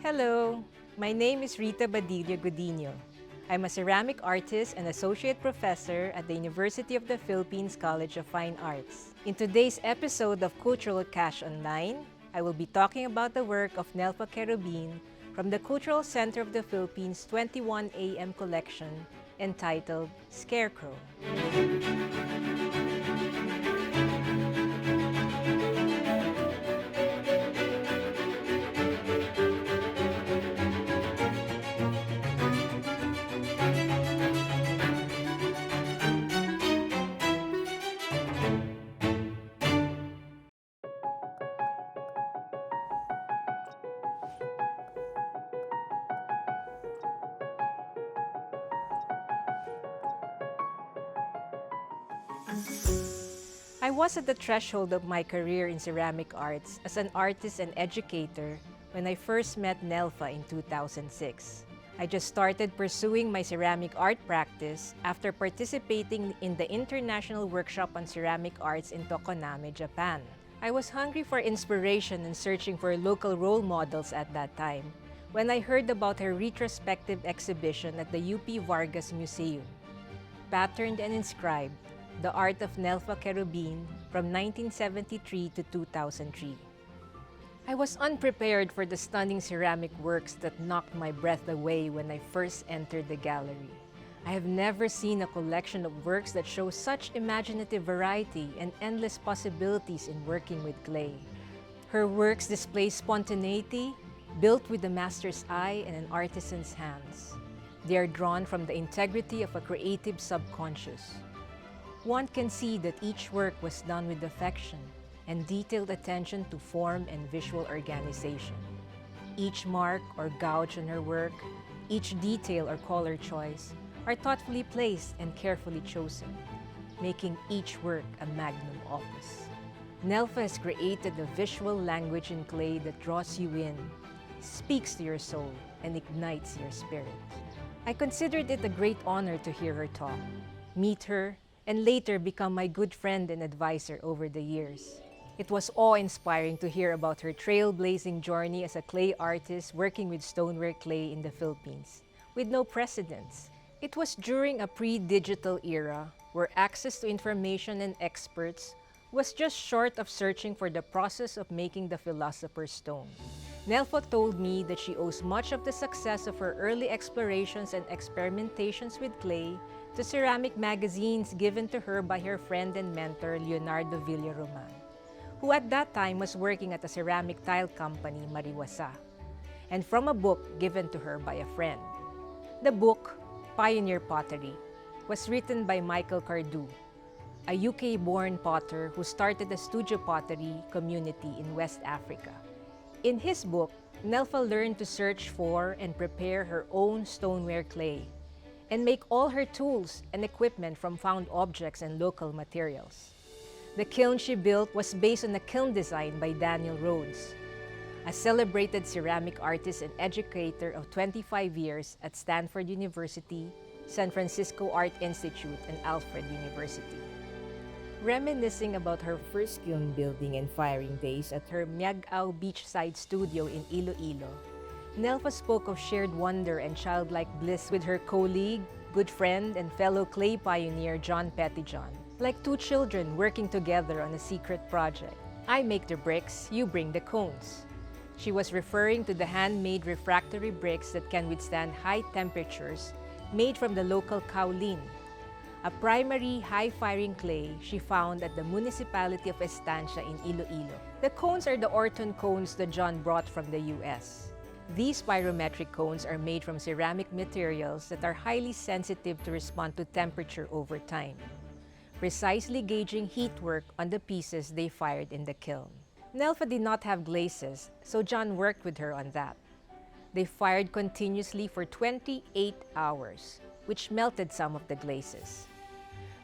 Hello, my name is Rita Gudiño. I'm a ceramic artist and associate professor at the University of the Philippines College of Fine Arts. In today's episode of Cultural Cash Online, I will be talking about the work of Nelfa Querubin from the Cultural Center of the Philippines 21 AM collection entitled Scarecrow. I was at the threshold of my career in ceramic arts as an artist and educator when I first met Nelfa in 2006. I just started pursuing my ceramic art practice after participating in the International Workshop on Ceramic Arts in Tokoname, Japan. I was hungry for inspiration and searching for local role models at that time when I heard about her retrospective exhibition at the UP Vargas Museum, Patterned and Inscribed: The Art of Nelfa Querubin from 1973 to 2003. I was unprepared for the stunning ceramic works that knocked my breath away when I first entered the gallery. I have never seen a collection of works that show such imaginative variety and endless possibilities in working with clay. Her works display spontaneity, built with the master's eye and an artisan's hands. They are drawn from the integrity of a creative subconscious. One can see that each work was done with affection and detailed attention to form and visual organization. Each mark or gouge on her work, each detail or color choice are thoughtfully placed and carefully chosen, making each work a magnum opus. Nelfa has created a visual language in clay that draws you in, speaks to your soul, and ignites your spirit. I considered it a great honor to hear her talk, meet her, and later become my good friend and advisor over the years. It was awe-inspiring to hear about her trailblazing journey as a clay artist working with stoneware clay in the Philippines, with no precedents. It was during a pre-digital era where access to information and experts was just short of searching for the process of making the philosopher's stone. Nelfa told me that she owes much of the success of her early explorations and experimentations with clay to ceramic magazines given to her by her friend and mentor Leonardo Villaroman, who at that time was working at a ceramic tile company, Mariwasa, and from a book given to her by a friend. The book, Pioneer Pottery, was written by Michael Cardew, a UK-born potter who started a studio pottery community in West Africa. In his book, Nelfa learned to search for and prepare her own stoneware clay and make all her tools and equipment from found objects and local materials. The kiln she built was based on a kiln design by Daniel Rhodes, a celebrated ceramic artist and educator of 25 years at Stanford University, San Francisco Art Institute, and Alfred University. Reminiscing about her first kiln building and firing days at her Miagao beachside studio in Iloilo, Nelfa spoke of shared wonder and childlike bliss with her colleague, good friend, and fellow clay pioneer John Pettyjohn, like two children working together on a secret project. I make the bricks, you bring the cones. She was referring to the handmade refractory bricks that can withstand high temperatures made from the local kaolin, a primary high-firing clay she found at the municipality of Estancia in Iloilo. The cones are the Orton cones that John brought from the US. These pyrometric cones are made from ceramic materials that are highly sensitive to respond to temperature over time, precisely gauging heat work on the pieces they fired in the kiln. Nelfa did not have glazes, so John worked with her on that. They fired continuously for 28 hours, which melted some of the glazes.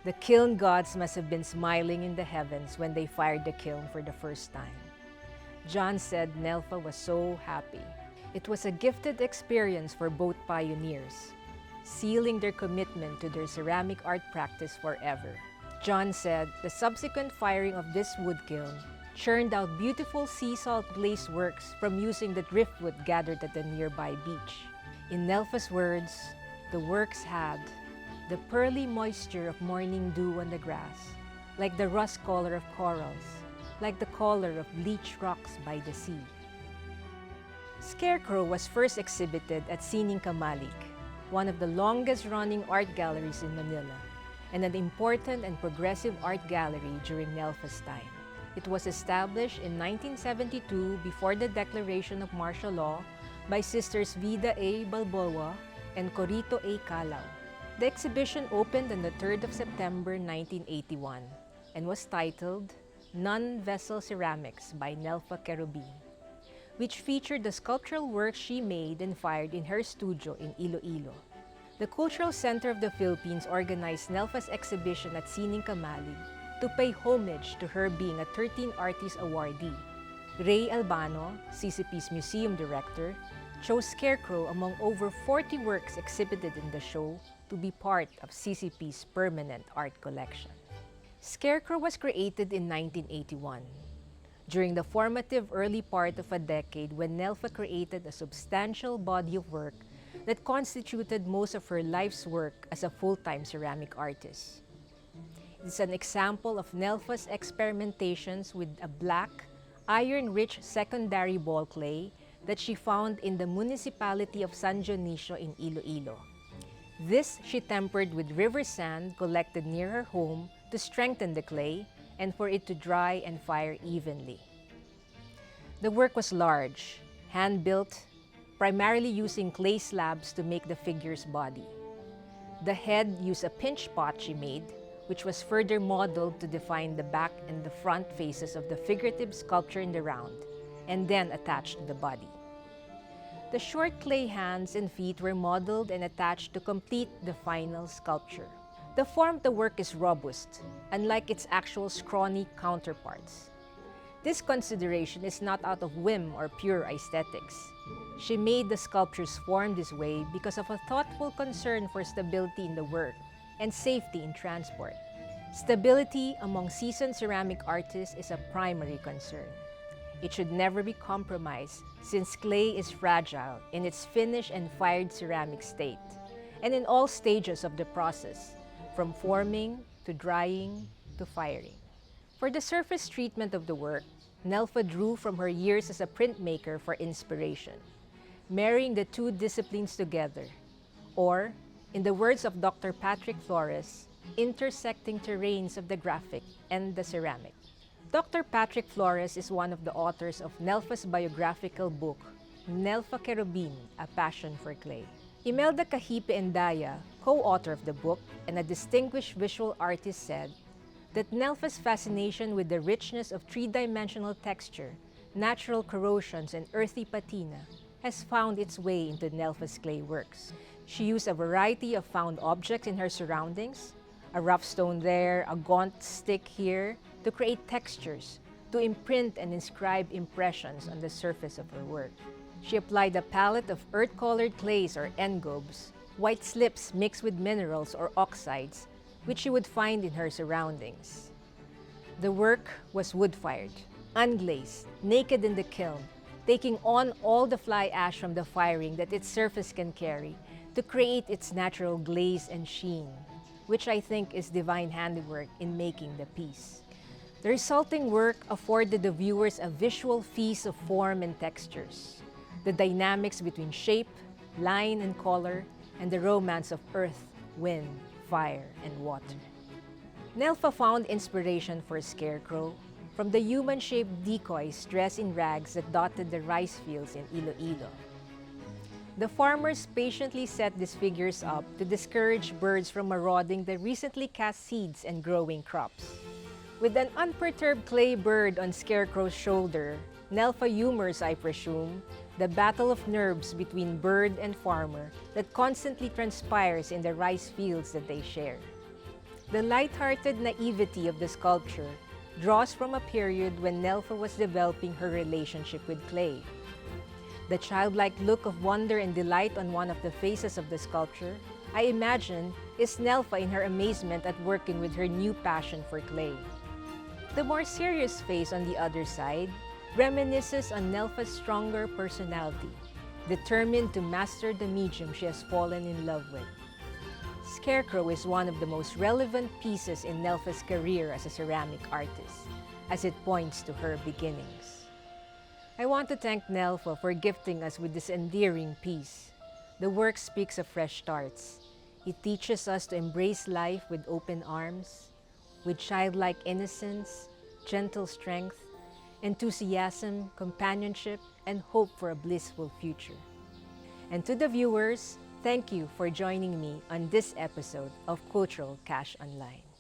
The kiln gods must have been smiling in the heavens when they fired the kiln for the first time. John said Nelfa was so happy. It was a gifted experience for both pioneers, sealing their commitment to their ceramic art practice forever. John said the subsequent firing of this wood kiln churned out beautiful sea salt glaze works from using the driftwood gathered at the nearby beach. In Nelfa's words, the works had the pearly moisture of morning dew on the grass, like the rust color of corals, like the color of bleached rocks by the sea. Scarecrow was first exhibited at Sining Kamalik, one of the longest-running art galleries in Manila, and an important and progressive art gallery during Nelfa's time. It was established in 1972 before the declaration of martial law by Sisters Vida A. Balboa and Corito A. Calao. The exhibition opened on the 3rd of September 1981 and was titled Non-Vessel Ceramics by Nelfa Querubin, which featured the sculptural works she made and fired in her studio in Iloilo. The Cultural Center of the Philippines organized Nelfa's exhibition at Sining Kamalik to pay homage to her being a 13 Artist awardee. Ray Albano, CCP's museum director, chose Scarecrow among over 40 works exhibited in the show to be part of CCP's permanent art collection. Scarecrow was created in 1981, during the formative early part of a decade when Nelfa created a substantial body of work that constituted most of her life's work as a full-time ceramic artist. It is an example of Nelfa's experimentations with a black, iron-rich secondary ball clay that she found in the municipality of San Dionisio in Iloilo. This she tempered with river sand collected near her home to strengthen the clay and for it to dry and fire evenly. The work was large, hand-built, primarily using clay slabs to make the figure's body. The head used a pinch pot she made, which was further modeled to define the back and the front faces of the figurative sculpture in the round, and then attached to the body. The short clay hands and feet were modeled and attached to complete the final sculpture. The form of the work is robust, unlike its actual scrawny counterparts. This consideration is not out of whim or pure aesthetics. She made the sculpture's form this way because of a thoughtful concern for stability in the work and safety in transport. Stability among seasoned ceramic artists is a primary concern. It should never be compromised since clay is fragile in its finished and fired ceramic state, and in all stages of the process, from forming to drying to firing. For the surface treatment of the work, Nelfa drew from her years as a printmaker for inspiration, marrying the two disciplines together, or, in the words of Dr. Patrick Flores, intersecting terrains of the graphic and the ceramic. Dr. Patrick Flores is one of the authors of Nelfa's biographical book, Nelfa Querubin, A Passion for Clay. Imelda Cahipe Endaya, co-author of the book and a distinguished visual artist, said that Nelfa's fascination with the richness of three-dimensional texture, natural corrosions, and earthy patina has found its way into Nelfa's clay works. She used a variety of found objects in her surroundings, a rough stone there, a gaunt stick here, to create textures, to imprint and inscribe impressions on the surface of her work. She applied a palette of earth-colored clays or engobes, white slips mixed with minerals or oxides, which you would find in her surroundings. The work was wood-fired, unglazed, naked in the kiln, taking on all the fly ash from the firing that its surface can carry to create its natural glaze and sheen, which I think is divine handiwork in making the piece. The resulting work afforded the viewers a visual feast of form and textures, the dynamics between shape, line, and color, and the romance of earth, wind, fire, and water. Nelfa found inspiration for Scarecrow from the human-shaped decoys dressed in rags that dotted the rice fields in Iloilo. The farmers patiently set these figures up to discourage birds from marauding the recently cast seeds and growing crops. With an unperturbed clay bird on Scarecrow's shoulder, Nelfa humors, I presume, the battle of nerves between bird and farmer that constantly transpires in the rice fields that they share. The light-hearted naivety of the sculpture draws from a period when Nelfa was developing her relationship with clay. The childlike look of wonder and delight on one of the faces of the sculpture, I imagine, is Nelfa in her amazement at working with her new passion for clay. The more serious face on the other side reminisces on Nelfa's stronger personality, determined to master the medium she has fallen in love with. Scarecrow is one of the most relevant pieces in Nelfa's career as a ceramic artist, as it points to her beginnings. I want to thank Nelfa for gifting us with this endearing piece. The work speaks of fresh starts. It teaches us to embrace life with open arms, with childlike innocence, gentle strength, enthusiasm, companionship, and hope for a blissful future. And to the viewers, thank you for joining me on this episode of Cultural Cash Online.